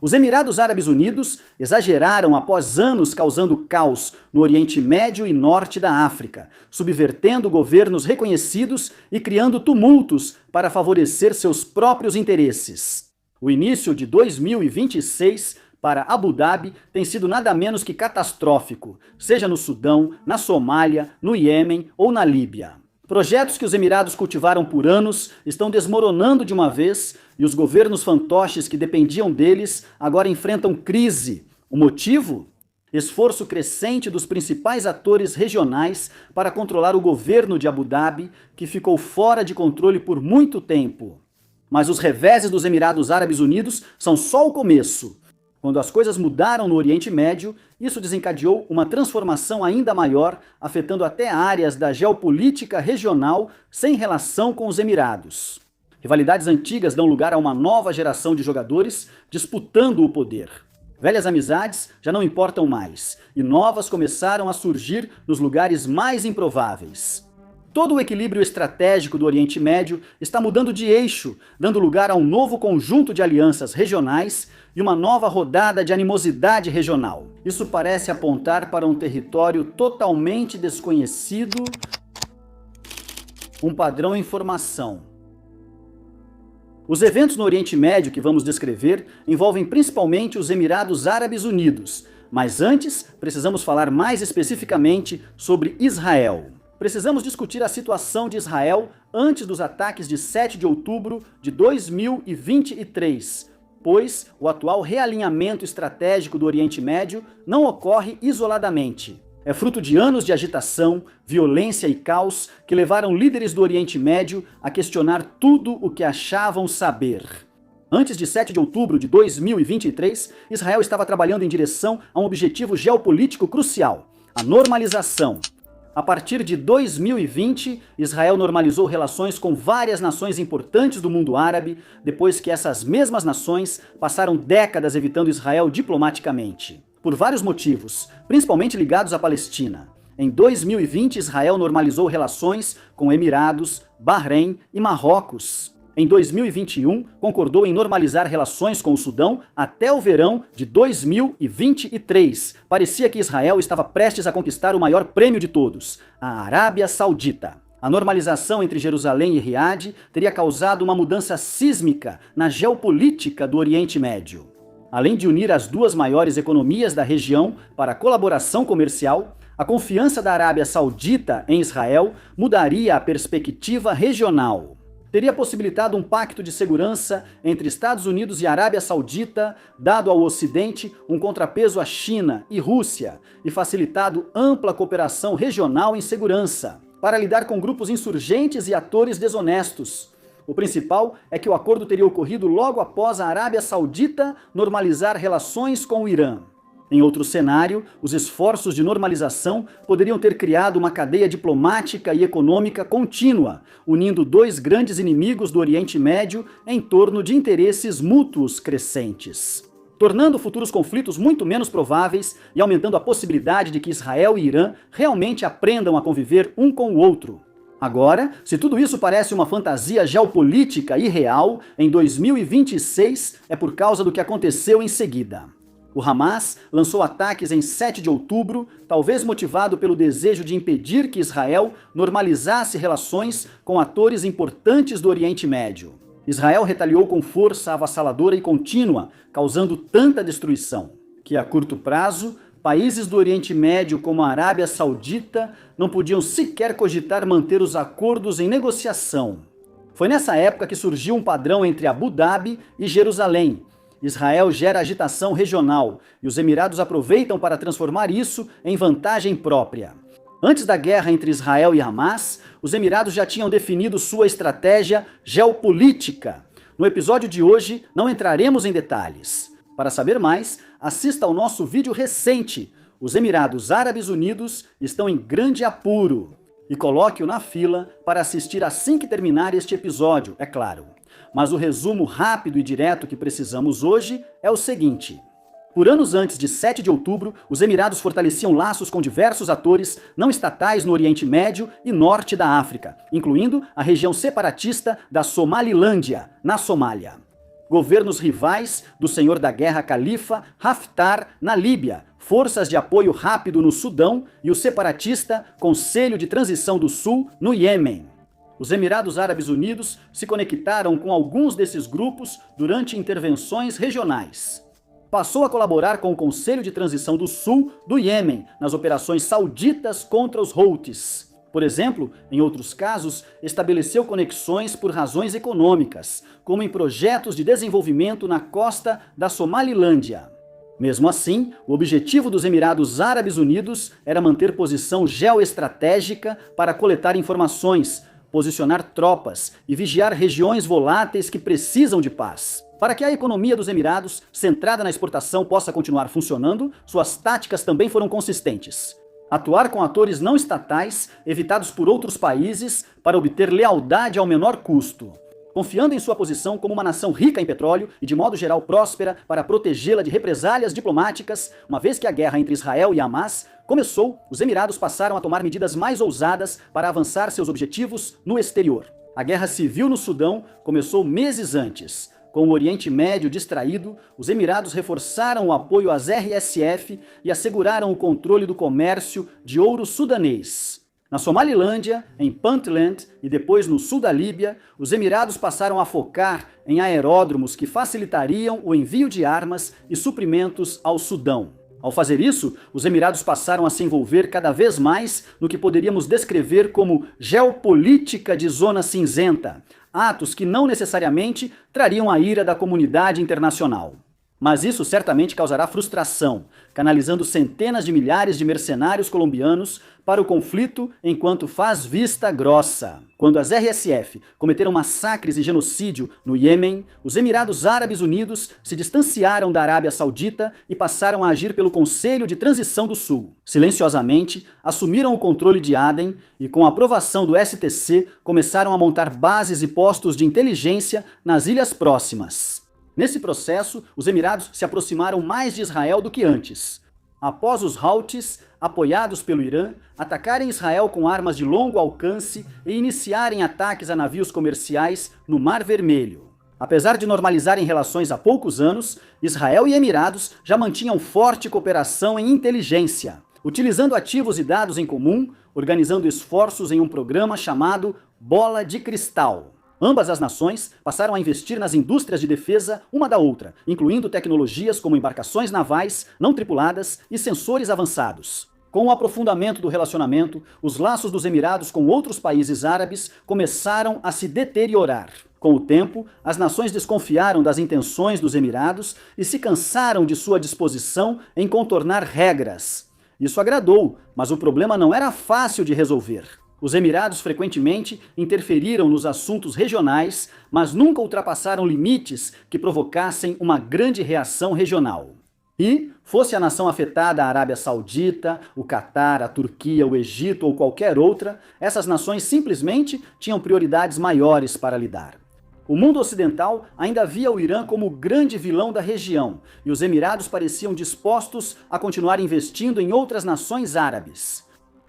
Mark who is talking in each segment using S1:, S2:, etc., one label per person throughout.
S1: Os Emirados Árabes Unidos exageraram após anos causando caos no Oriente Médio e Norte da África, subvertendo governos reconhecidos e criando tumultos para favorecer seus próprios interesses. O início de 2026 para Abu Dhabi tem sido nada menos que catastrófico, seja no Sudão, na Somália, no Iêmen ou na Líbia. Projetos que os Emirados cultivaram por anos estão desmoronando de uma vez e os governos fantoches que dependiam deles agora enfrentam crise. O motivo? Esforço crescente dos principais atores regionais para controlar o governo de Abu Dhabi, que ficou fora de controle por muito tempo. Mas os reveses dos Emirados Árabes Unidos são só o começo. Quando as coisas mudaram no Oriente Médio, isso desencadeou uma transformação ainda maior, afetando até áreas da geopolítica regional sem relação com os Emirados. Rivalidades antigas dão lugar a uma nova geração de jogadores disputando o poder. Velhas amizades já não importam mais, e novas começaram a surgir nos lugares mais improváveis. Todo o equilíbrio estratégico do Oriente Médio está mudando de eixo, dando lugar a um novo conjunto de alianças regionais e uma nova rodada de animosidade regional. Isso parece apontar para um território totalmente desconhecido, um padrão em formação. Os eventos no Oriente Médio que vamos descrever envolvem principalmente os Emirados Árabes Unidos, mas antes precisamos falar mais especificamente sobre Israel. Precisamos discutir a situação de Israel antes dos ataques de 7 de outubro de 2023, pois o atual realinhamento estratégico do Oriente Médio não ocorre isoladamente. É fruto de anos de agitação, violência e caos que levaram líderes do Oriente Médio a questionar tudo o que achavam saber. Antes de 7 de outubro de 2023, Israel estava trabalhando em direção a um objetivo geopolítico crucial: a normalização. A partir de 2020, Israel normalizou relações com várias nações importantes do mundo árabe, depois que essas mesmas nações passaram décadas evitando Israel diplomaticamente. Por vários motivos, principalmente ligados à Palestina. Em 2020, Israel normalizou relações com Emirados, Bahrein e Marrocos. Em 2021, concordou em normalizar relações com o Sudão até o verão de 2023. Parecia que Israel estava prestes a conquistar o maior prêmio de todos, a Arábia Saudita. A normalização entre Jerusalém e Riad teria causado uma mudança sísmica na geopolítica do Oriente Médio. Além de unir as duas maiores economias da região para a colaboração comercial, a confiança da Arábia Saudita em Israel mudaria a perspectiva regional. Teria possibilitado um pacto de segurança entre Estados Unidos e Arábia Saudita, dado ao Ocidente um contrapeso à China e Rússia, e facilitado ampla cooperação regional em segurança, para lidar com grupos insurgentes e atores desonestos. O principal é que o acordo teria ocorrido logo após a Arábia Saudita normalizar relações com o Irã. Em outro cenário, os esforços de normalização poderiam ter criado uma cadeia diplomática e econômica contínua, unindo dois grandes inimigos do Oriente Médio em torno de interesses mútuos crescentes, tornando futuros conflitos muito menos prováveis e aumentando a possibilidade de que Israel e Irã realmente aprendam a conviver um com o outro. Agora, se tudo isso parece uma fantasia geopolítica irreal, em 2026 é por causa do que aconteceu em seguida. O Hamas lançou ataques em 7 de outubro, talvez motivado pelo desejo de impedir que Israel normalizasse relações com atores importantes do Oriente Médio. Israel retaliou com força avassaladora e contínua, causando tanta destruição, que a curto prazo, países do Oriente Médio como a Arábia Saudita não podiam sequer cogitar manter os acordos em negociação. Foi nessa época que surgiu um padrão entre Abu Dhabi e Jerusalém. Israel gera agitação regional e os Emirados aproveitam para transformar isso em vantagem própria. Antes da guerra entre Israel e Hamas, os Emirados já tinham definido sua estratégia geopolítica. No episódio de hoje, não entraremos em detalhes. Para saber mais, assista ao nosso vídeo recente. Os Emirados Árabes Unidos estão em grande apuro. E coloque-o na fila para assistir assim que terminar este episódio, é claro. Mas o resumo rápido e direto que precisamos hoje é o seguinte. Por anos antes de 7 de outubro, os Emirados fortaleciam laços com diversos atores não estatais no Oriente Médio e Norte da África, incluindo a região separatista da Somalilândia, na Somália. governos rivais do senhor da guerra Califa Haftar na Líbia, forças de apoio rápido no Sudão e o separatista Conselho de Transição do Sul no Iêmen. Os Emirados Árabes Unidos se conectaram com alguns desses grupos durante intervenções regionais. Passou a colaborar com o Conselho de Transição do Sul do Iêmen nas operações sauditas contra os Houthis. Por exemplo, em outros casos, estabeleceu conexões por razões econômicas, como em projetos de desenvolvimento na costa da Somalilândia. Mesmo assim, o objetivo dos Emirados Árabes Unidos era manter posição geoestratégica para coletar informações, posicionar tropas e vigiar regiões voláteis que precisam de paz. Para que a economia dos Emirados, centrada na exportação, possa continuar funcionando, suas táticas também foram consistentes. Atuar com atores não estatais, evitados por outros países, para obter lealdade ao menor custo. Confiando em sua posição como uma nação rica em petróleo e de modo geral próspera para protegê-la de represálias diplomáticas, uma vez que a guerra entre Israel e Hamas começou, os Emirados passaram a tomar medidas mais ousadas para avançar seus objetivos no exterior. A guerra civil no Sudão começou meses antes. Com o Oriente Médio distraído, os Emirados reforçaram o apoio às RSF e asseguraram o controle do comércio de ouro sudanês. Na Somalilândia, em Puntland e depois no sul da Líbia, os Emirados passaram a focar em aeródromos que facilitariam o envio de armas e suprimentos ao Sudão. Ao fazer isso, os Emirados passaram a se envolver cada vez mais no que poderíamos descrever como geopolítica de zona cinzenta, atos que não necessariamente trariam a ira da comunidade internacional. Mas isso certamente causará frustração, canalizando centenas de milhares de mercenários colombianos para o conflito enquanto faz vista grossa. Quando as RSF cometeram massacres e genocídio no Iêmen, os Emirados Árabes Unidos se distanciaram da Arábia Saudita e passaram a agir pelo Conselho de Transição do Sul. Silenciosamente, assumiram o controle de Aden e, com a aprovação do STC, começaram a montar bases e postos de inteligência nas ilhas próximas. Nesse processo, os Emirados se aproximaram mais de Israel do que antes. Após os Houthis, apoiados pelo Irã, atacarem Israel com armas de longo alcance e iniciarem ataques a navios comerciais no Mar Vermelho. Apesar de normalizarem relações há poucos anos, Israel e Emirados já mantinham forte cooperação em inteligência, utilizando ativos e dados em comum, organizando esforços em um programa chamado Bola de Cristal. Ambas as nações passaram a investir nas indústrias de defesa uma da outra, incluindo tecnologias como embarcações navais, não tripuladas e sensores avançados. Com o aprofundamento do relacionamento, os laços dos Emirados com outros países árabes começaram a se deteriorar. Com o tempo, as nações desconfiaram das intenções dos Emirados e se cansaram de sua disposição em contornar regras. Isso agradou, mas o problema não era fácil de resolver. Os Emirados frequentemente interferiram nos assuntos regionais, mas nunca ultrapassaram limites que provocassem uma grande reação regional. E, fosse a nação afetada a Arábia Saudita, o Catar, a Turquia, o Egito ou qualquer outra, essas nações simplesmente tinham prioridades maiores para lidar. O mundo ocidental ainda via o Irã como o grande vilão da região, e os Emirados pareciam dispostos a continuar investindo em outras nações árabes.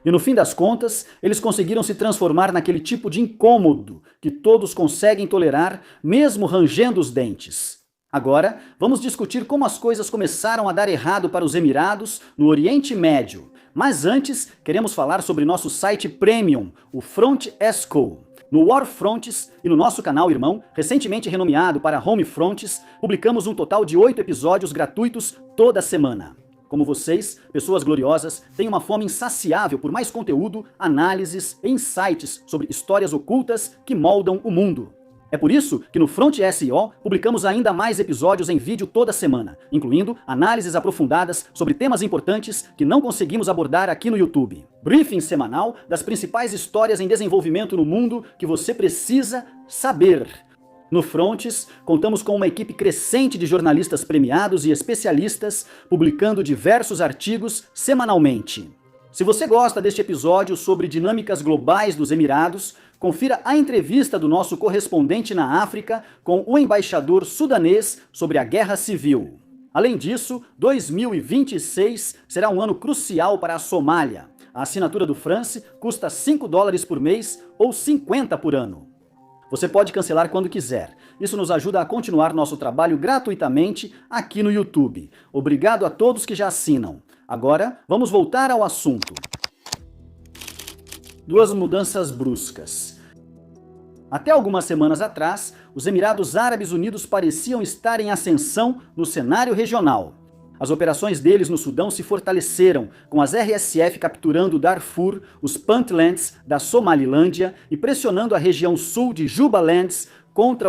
S1: E no fim das contas, eles conseguiram se transformar naquele tipo de incômodo que todos conseguem tolerar, mesmo rangendo os dentes. Agora, vamos discutir como as coisas começaram a dar errado para os Emirados no Oriente Médio. Mas antes, queremos falar sobre nosso site premium, o Front Esco. No War Fronts e no nosso canal irmão, recentemente renomeado para Home Fronts, publicamos um total de 8 episódios gratuitos toda semana. Como vocês, pessoas gloriosas, têm uma fome insaciável por mais conteúdo, análises e insights sobre histórias ocultas que moldam o mundo. É por isso que no Front SEO publicamos ainda mais episódios em vídeo toda semana, incluindo análises aprofundadas sobre temas importantes que não conseguimos abordar aqui no YouTube. Briefing semanal das principais histórias em desenvolvimento no mundo que você precisa saber. No Fronts, contamos com uma equipe crescente de jornalistas premiados e especialistas, publicando diversos artigos semanalmente. Se você gosta deste episódio sobre dinâmicas globais dos Emirados, confira a entrevista do nosso correspondente na África com o embaixador sudanês sobre a guerra civil. Além disso, 2026 será um ano crucial para a Somália. A assinatura do France custa $5 por mês ou 50 por ano. Você pode cancelar quando quiser. isso nos ajuda a continuar nosso trabalho gratuitamente aqui no YouTube. Obrigado a todos que já assinam. Agora, vamos voltar ao assunto. Duas mudanças bruscas. Até algumas semanas atrás, os Emirados Árabes Unidos pareciam estar em ascensão no cenário regional. As operações deles no Sudão se fortaleceram, com as RSF capturando Darfur, os Puntlands da Somalilândia e pressionando a região sul de Jubalands contra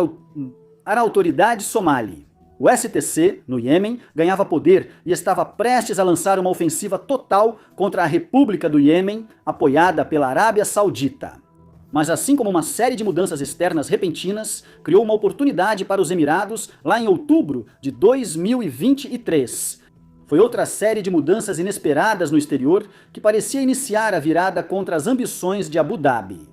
S1: a autoridade somali. O STC, no Iêmen, ganhava poder e estava prestes a lançar uma ofensiva total contra a República do Iêmen, apoiada pela Arábia Saudita. Mas assim como uma série de mudanças externas repentinas, criou uma oportunidade para os Emirados lá em outubro de 2023. Foi outra série de mudanças inesperadas no exterior que parecia iniciar a virada contra as ambições de Abu Dhabi.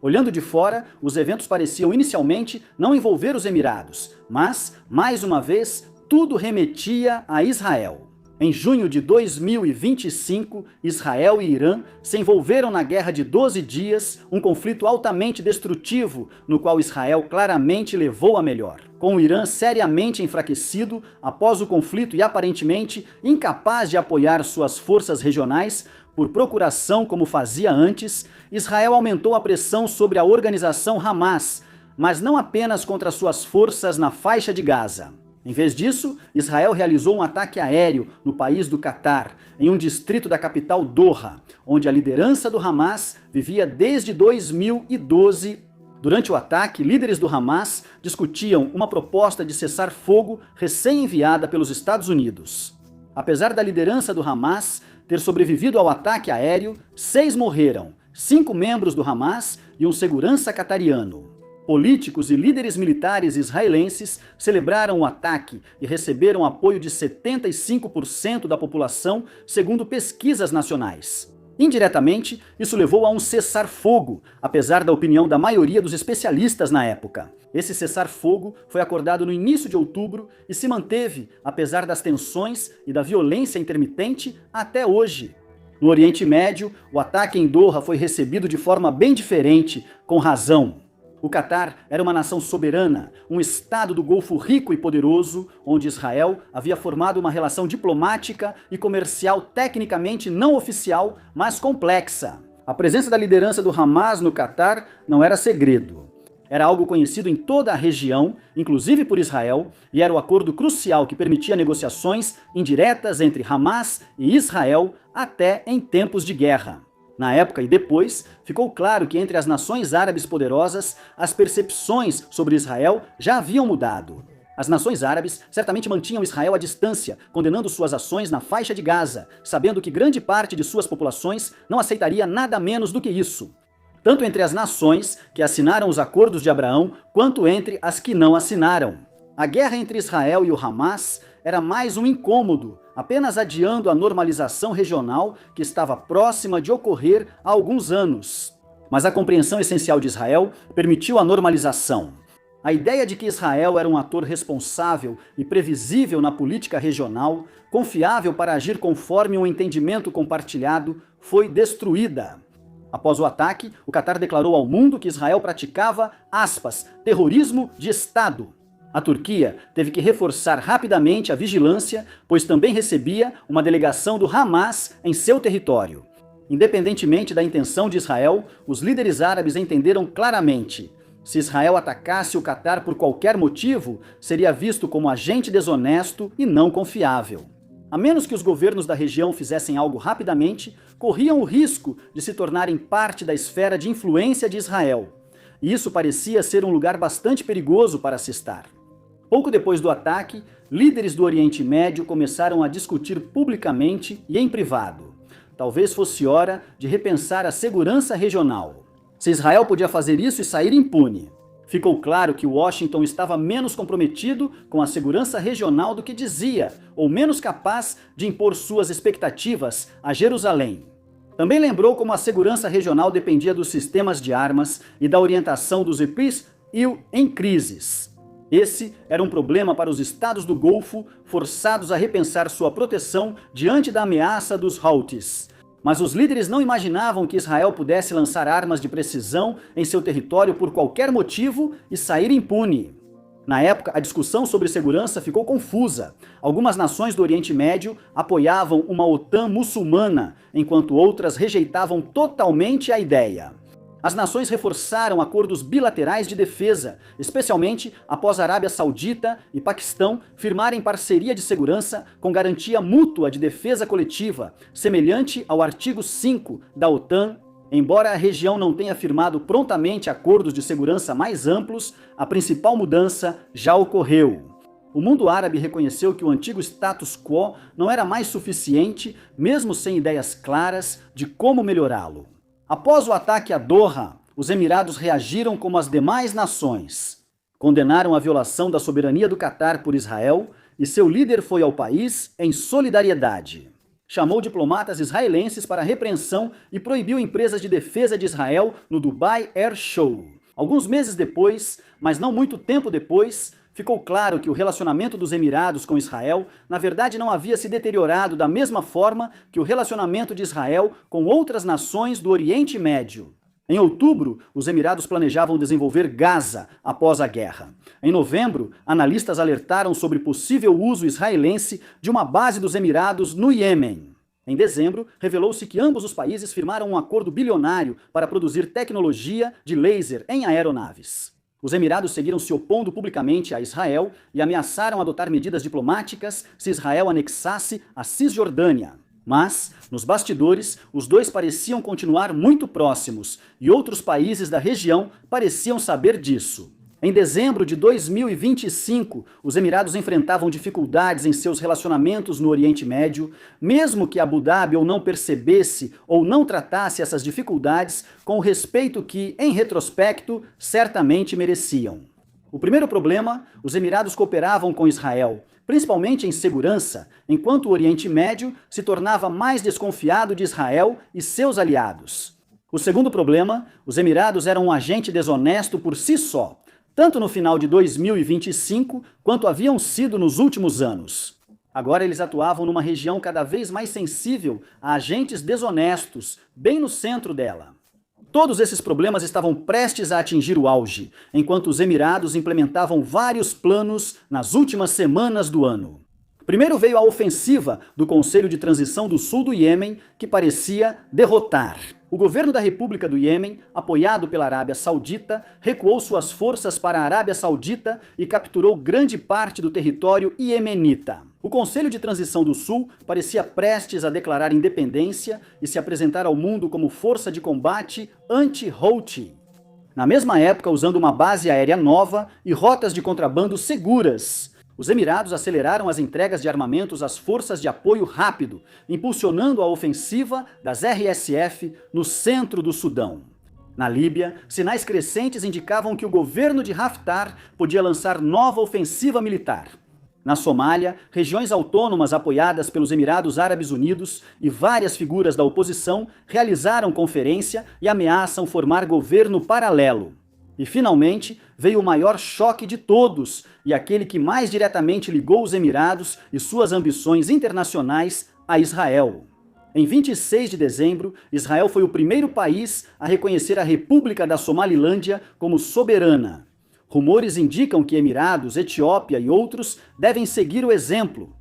S1: Olhando de fora, os eventos pareciam inicialmente não envolver os Emirados, mas, mais uma vez, tudo remetia a Israel. Em junho de 2025, Israel e Irã se envolveram na Guerra de 12 Dias, um conflito altamente destrutivo, no qual Israel claramente levou a melhor. Com o Irã seriamente enfraquecido após o conflito e aparentemente incapaz de apoiar suas forças regionais, por procuração como fazia antes, Israel aumentou a pressão sobre a organização Hamas, mas não apenas contra suas forças na faixa de Gaza. Em vez disso, Israel realizou um ataque aéreo no país do Catar, em um distrito da capital Doha, onde a liderança do Hamas vivia desde 2012. Durante o ataque, líderes do Hamas discutiam uma proposta de cessar-fogo recém-enviada pelos Estados Unidos. Apesar da liderança do Hamas ter sobrevivido ao ataque aéreo, 6 morreram, 5 membros do Hamas e um segurança catariano. Políticos e líderes militares israelenses celebraram o ataque e receberam apoio de 75% da população, segundo pesquisas nacionais. Indiretamente, isso levou a um cessar-fogo, apesar da opinião da maioria dos especialistas na época. Esse cessar-fogo foi acordado no início de outubro e se manteve, apesar das tensões e da violência intermitente, até hoje. No Oriente Médio, o ataque em Doha foi recebido de forma bem diferente, com razão. O Catar era uma nação soberana, um estado do Golfo rico e poderoso, onde Israel havia formado uma relação diplomática e comercial tecnicamente não oficial, mas complexa. A presença da liderança do Hamas no Catar não era segredo. Era algo conhecido em toda a região, inclusive por Israel, e era o acordo crucial que permitia negociações indiretas entre Hamas e Israel até em tempos de guerra. Na época e depois, ficou claro que entre as nações árabes poderosas, as percepções sobre Israel já haviam mudado. As nações árabes certamente mantinham Israel à distância, condenando suas ações na faixa de Gaza, sabendo que grande parte de suas populações não aceitaria nada menos do que isso. Tanto entre as nações que assinaram os acordos de Abraão, quanto entre as que não assinaram. A guerra entre Israel e o Hamas era mais um incômodo, apenas adiando a normalização regional que estava próxima de ocorrer há alguns anos. Mas a compreensão essencial de Israel permitiu a normalização. A ideia de que Israel era um ator responsável e previsível na política regional, confiável para agir conforme um entendimento compartilhado, foi destruída. Após o ataque, o Catar declarou ao mundo que Israel praticava, aspas, terrorismo de Estado. A Turquia teve que reforçar rapidamente a vigilância, pois também recebia uma delegação do Hamas em seu território. Independentemente da intenção de Israel, os líderes árabes entenderam claramente: se Israel atacasse o Catar por qualquer motivo, seria visto como agente desonesto e não confiável. A menos que os governos da região fizessem algo rapidamente, corriam o risco de se tornarem parte da esfera de influência de Israel. E isso parecia ser um lugar bastante perigoso para se estar. Pouco depois do ataque, líderes do Oriente Médio começaram a discutir publicamente e em privado. Talvez fosse hora de repensar a segurança regional. Se Israel podia fazer isso e sair impune. Ficou claro que Washington estava menos comprometido com a segurança regional do que dizia, ou menos capaz de impor suas expectativas a Jerusalém. Também lembrou como a segurança regional dependia dos sistemas de armas e da orientação dos EPs em crises. Esse era um problema para os estados do Golfo, forçados a repensar sua proteção diante da ameaça dos Houthis. Mas os líderes não imaginavam que Israel pudesse lançar armas de precisão em seu território por qualquer motivo e sair impune. Na época, a discussão sobre segurança ficou confusa. Algumas nações do Oriente Médio apoiavam uma OTAN muçulmana, enquanto outras rejeitavam totalmente a ideia. As nações reforçaram acordos bilaterais de defesa, especialmente após a Arábia Saudita e Paquistão firmarem parceria de segurança com garantia mútua de defesa coletiva, semelhante ao artigo 5 da OTAN. Embora a região não tenha firmado prontamente acordos de segurança mais amplos, a principal mudança já ocorreu. O mundo árabe reconheceu que o antigo status quo não era mais suficiente, mesmo sem ideias claras de como melhorá-lo. Após o ataque a Doha, os Emirados reagiram como as demais nações. Condenaram a violação da soberania do Catar por Israel e seu líder foi ao país em solidariedade. Chamou diplomatas israelenses para repreensão e proibiu empresas de defesa de Israel no Dubai Air Show. Alguns meses depois, mas não muito tempo depois, ficou claro que o relacionamento dos Emirados com Israel, na verdade, não havia se deteriorado da mesma forma que o relacionamento de Israel com outras nações do Oriente Médio. Em outubro, os Emirados planejavam desenvolver Gaza após a guerra. Em novembro, analistas alertaram sobre possível uso israelense de uma base dos Emirados no Iêmen. Em dezembro, revelou-se que ambos os países firmaram um acordo bilionário para produzir tecnologia de laser em aeronaves. Os Emirados seguiram se opondo publicamente a Israel e ameaçaram adotar medidas diplomáticas se Israel anexasse a Cisjordânia. Mas, nos bastidores, os dois pareciam continuar muito próximos e outros países da região pareciam saber disso. Em dezembro de 2025, os Emirados enfrentavam dificuldades em seus relacionamentos no Oriente Médio, mesmo que Abu Dhabi ou não percebesse ou não tratasse essas dificuldades com o respeito que, em retrospecto, certamente mereciam. O primeiro problema, os Emirados cooperavam com Israel, principalmente em segurança, enquanto o Oriente Médio se tornava mais desconfiado de Israel e seus aliados. O segundo problema, os Emirados eram um agente desonesto por si só, tanto no final de 2025 quanto haviam sido nos últimos anos. Agora eles atuavam numa região cada vez mais sensível a agentes desonestos, bem no centro dela. Todos esses problemas estavam prestes a atingir o auge, enquanto os Emirados implementavam vários planos nas últimas semanas do ano. Primeiro veio a ofensiva do Conselho de Transição do Sul do Iêmen, que parecia derrotar. O governo da República do Iêmen, apoiado pela Arábia Saudita, recuou suas forças para a Arábia Saudita e capturou grande parte do território iemenita. O Conselho de Transição do Sul parecia prestes a declarar independência e se apresentar ao mundo como força de combate anti-Houthi. Na mesma época, usando uma base aérea nova e rotas de contrabando seguras, os Emirados aceleraram as entregas de armamentos às forças de apoio rápido, impulsionando a ofensiva das RSF no centro do Sudão. Na Líbia, sinais crescentes indicavam que o governo de Haftar podia lançar nova ofensiva militar. Na Somália, regiões autônomas apoiadas pelos Emirados Árabes Unidos e várias figuras da oposição realizaram conferência e ameaçam formar governo paralelo. E, finalmente, veio o maior choque de todos e aquele que mais diretamente ligou os Emirados e suas ambições internacionais a Israel. Em 26 de dezembro, Israel foi o primeiro país a reconhecer a República da Somalilândia como soberana. Rumores indicam que Emirados, Etiópia e outros devem seguir o exemplo.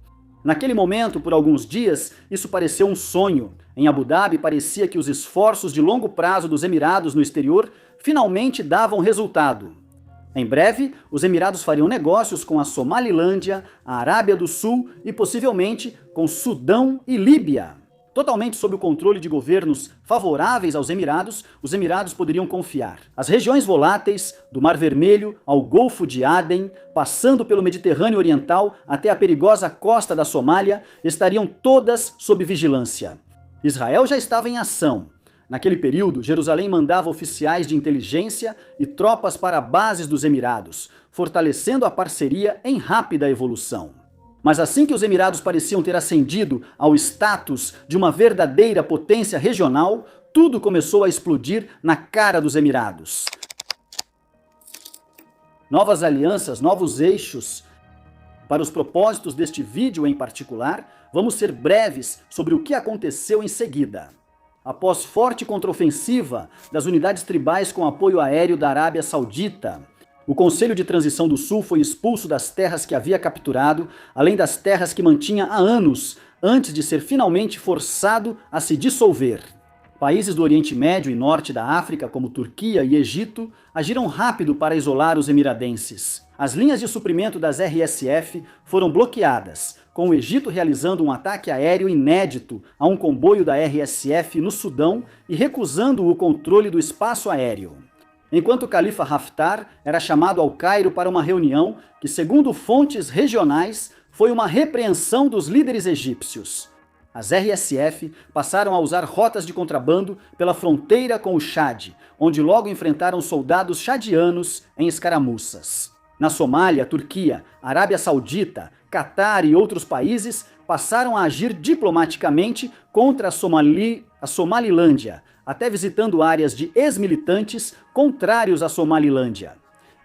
S1: Naquele momento, por alguns dias, isso pareceu um sonho. Em Abu Dhabi, parecia que os esforços de longo prazo dos Emirados no exterior finalmente davam resultado. Em breve, os Emirados fariam negócios com a Somalilândia, a Arábia do Sul e possivelmente com Sudão e Líbia. Totalmente sob o controle de governos favoráveis aos Emirados, os Emirados poderiam confiar. As regiões voláteis, do Mar Vermelho ao Golfo de Aden, passando pelo Mediterrâneo Oriental até a perigosa costa da Somália, estariam todas sob vigilância. Israel já estava em ação. Naquele período, Jerusalém mandava oficiais de inteligência e tropas para bases dos Emirados, fortalecendo a parceria em rápida evolução. Mas assim que os Emirados pareciam ter ascendido ao status de uma verdadeira potência regional, tudo começou a explodir na cara dos Emirados. Novas alianças, novos eixos. Para os propósitos deste vídeo em particular, vamos ser breves sobre o que aconteceu em seguida. Após forte contraofensiva das unidades tribais com apoio aéreo da Arábia Saudita, O Conselho de Transição do Sul foi expulso das terras que havia capturado, além das terras que mantinha há anos, antes de ser finalmente forçado a se dissolver. Países do Oriente Médio e Norte da África, como Turquia e Egito, agiram rápido para isolar os emiradenses. As linhas de suprimento das RSF foram bloqueadas, com o Egito realizando um ataque aéreo inédito a um comboio da RSF no Sudão e recusando o controle do espaço aéreo. Enquanto o califa Haftar era chamado ao Cairo para uma reunião que, segundo fontes regionais, foi uma repreensão dos líderes egípcios. As RSF passaram a usar rotas de contrabando pela fronteira com o Chad, onde logo enfrentaram soldados chadianos em escaramuças. Na Somália, Turquia, Arábia Saudita, Catar e outros países passaram a agir diplomaticamente contra a Somalilândia, até visitando áreas de ex-militantes contrários à Somalilândia.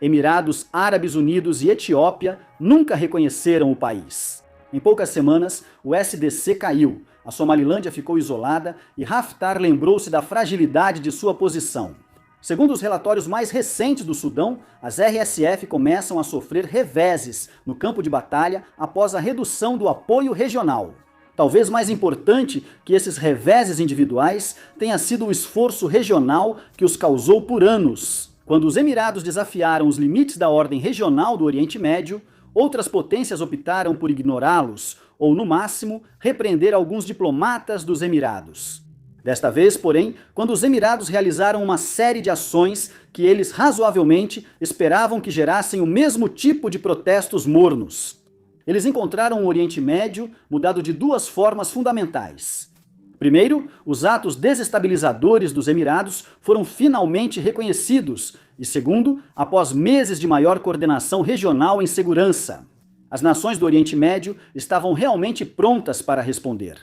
S1: Emirados Árabes Unidos e Etiópia nunca reconheceram o país. Em poucas semanas, o SDC caiu, a Somalilândia ficou isolada e Haftar lembrou-se da fragilidade de sua posição. Segundo os relatórios mais recentes do Sudão, as RSF começam a sofrer reveses no campo de batalha após a redução do apoio regional. Talvez mais importante que esses reveses individuais tenha sido o esforço regional que os causou por anos. Quando os Emirados desafiaram os limites da ordem regional do Oriente Médio, outras potências optaram por ignorá-los ou, no máximo, repreender alguns diplomatas dos Emirados. Desta vez, porém, quando os Emirados realizaram uma série de ações que eles razoavelmente esperavam que gerassem o mesmo tipo de protestos mornos. Eles encontraram o Oriente Médio mudado de duas formas fundamentais. Primeiro, os atos desestabilizadores dos Emirados foram finalmente reconhecidos, e segundo, após meses de maior coordenação regional em segurança. As nações do Oriente Médio estavam realmente prontas para responder.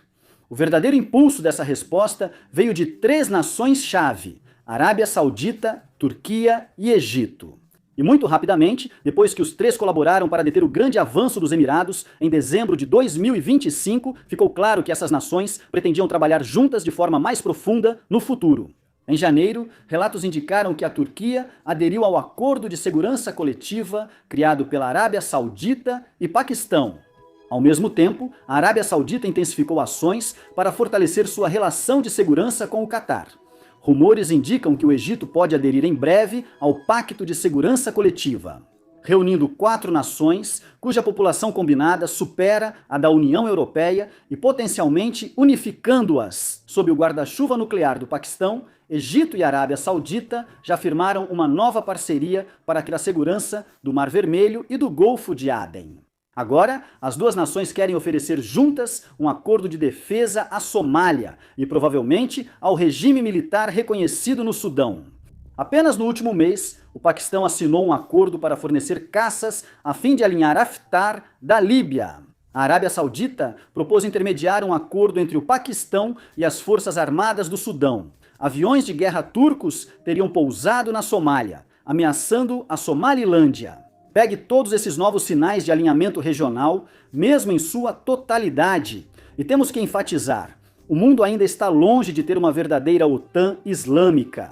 S1: O verdadeiro impulso dessa resposta veio de três nações-chave: Arábia Saudita, Turquia e Egito. E muito rapidamente, depois que os três colaboraram para deter o grande avanço dos Emirados, em dezembro de 2025, ficou claro que essas nações pretendiam trabalhar juntas de forma mais profunda no futuro. Em janeiro, relatos indicaram que a Turquia aderiu ao Acordo de Segurança Coletiva criado pela Arábia Saudita e Paquistão. Ao mesmo tempo, a Arábia Saudita intensificou ações para fortalecer sua relação de segurança com o Catar. Rumores indicam que o Egito pode aderir em breve ao Pacto de Segurança Coletiva, reunindo 4 nações cuja população combinada supera a da União Europeia e potencialmente unificando-as. Sob o guarda-chuva nuclear do Paquistão, Egito e Arábia Saudita já firmaram uma nova parceria para a segurança do Mar Vermelho e do Golfo de Aden. Agora, as duas nações querem oferecer juntas um acordo de defesa à Somália e provavelmente ao regime militar reconhecido no Sudão. Apenas no último mês, o Paquistão assinou um acordo para fornecer caças a fim de alinhar Haftar da Líbia. A Arábia Saudita propôs intermediar um acordo entre o Paquistão e as Forças Armadas do Sudão. Aviões de guerra turcos teriam pousado na Somália, ameaçando a Somalilândia. Pegue todos esses novos sinais de alinhamento regional, mesmo em sua totalidade. E temos que enfatizar, o mundo ainda está longe de ter uma verdadeira OTAN islâmica.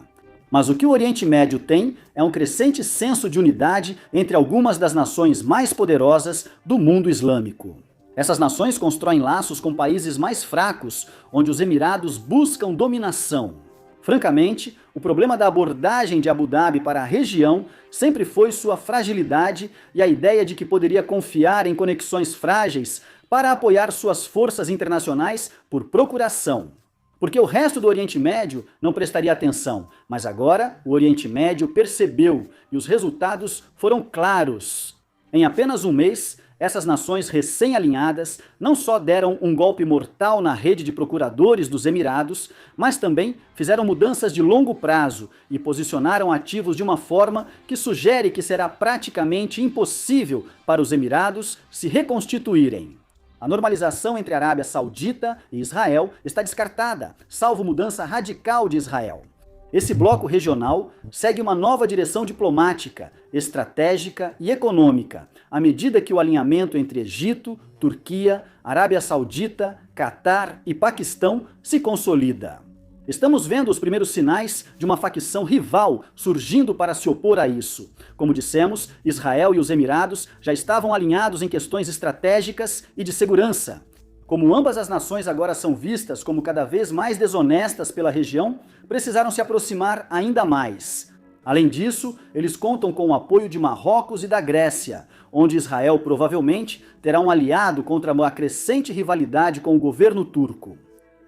S1: Mas o que o Oriente Médio tem é um crescente senso de unidade entre algumas das nações mais poderosas do mundo islâmico. Essas nações constroem laços com países mais fracos, onde os Emirados buscam dominação. Francamente, o problema da abordagem de Abu Dhabi para a região sempre foi sua fragilidade e a ideia de que poderia confiar em conexões frágeis para apoiar suas forças internacionais por procuração. Porque o resto do Oriente Médio não prestaria atenção, mas agora o Oriente Médio percebeu e os resultados foram claros. Em apenas um mês, essas nações recém-alinhadas não só deram um golpe mortal na rede de procuradores dos Emirados, mas também fizeram mudanças de longo prazo e posicionaram ativos de uma forma que sugere que será praticamente impossível para os Emirados se reconstituírem. A normalização entre a Arábia Saudita e Israel está descartada, salvo mudança radical de Israel. Esse bloco regional segue uma nova direção diplomática, estratégica e econômica, à medida que o alinhamento entre Egito, Turquia, Arábia Saudita, Catar e Paquistão se consolida. Estamos vendo os primeiros sinais de uma facção rival surgindo para se opor a isso. Como dissemos, Israel e os Emirados já estavam alinhados em questões estratégicas e de segurança. Como ambas as nações agora são vistas como cada vez mais desonestas pela região, precisaram se aproximar ainda mais. Além disso, eles contam com o apoio de Marrocos e da Grécia, onde Israel provavelmente terá um aliado contra a crescente rivalidade com o governo turco.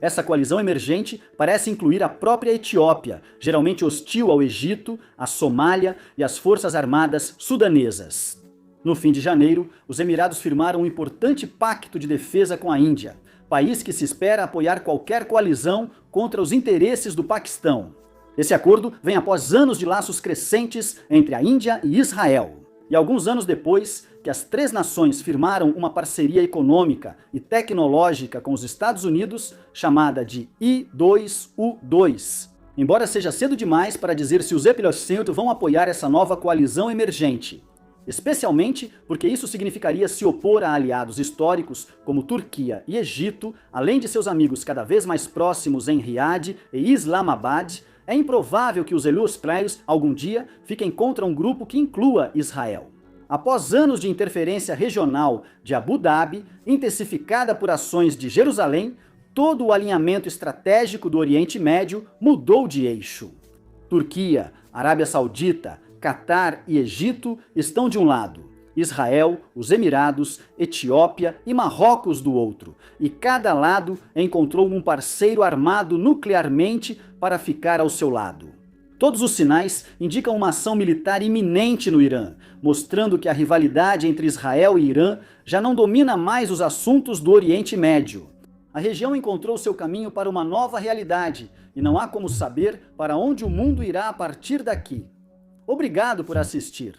S1: Essa coalizão emergente parece incluir a própria Etiópia, geralmente hostil ao Egito, à Somália e às forças armadas sudanesas. No fim de janeiro, os Emirados firmaram um importante pacto de defesa com a Índia, país que se espera apoiar qualquer coalizão contra os interesses do Paquistão. Esse acordo vem após anos de laços crescentes entre a Índia e Israel. E alguns anos depois que as três nações firmaram uma parceria econômica e tecnológica com os Estados Unidos, chamada de I2U2. Embora seja cedo demais para dizer se os Epilocento vão apoiar essa nova coalizão emergente, especialmente porque isso significaria se opor a aliados históricos como Turquia e Egito, além de seus amigos cada vez mais próximos em Riad e Islamabad. É improvável que os Epilocento algum dia fiquem contra um grupo que inclua Israel. Após anos de interferência regional de Abu Dhabi, intensificada por ações de Jerusalém, todo o alinhamento estratégico do Oriente Médio mudou de eixo. Turquia, Arábia Saudita, Catar e Egito estão de um lado, Israel, os Emirados, Etiópia e Marrocos do outro, e cada lado encontrou um parceiro armado nuclearmente para ficar ao seu lado. Todos os sinais indicam uma ação militar iminente no Irã, mostrando que a rivalidade entre Israel e Irã já não domina mais os assuntos do Oriente Médio. A região encontrou seu caminho para uma nova realidade, e não há como saber para onde o mundo irá a partir daqui. Obrigado por assistir.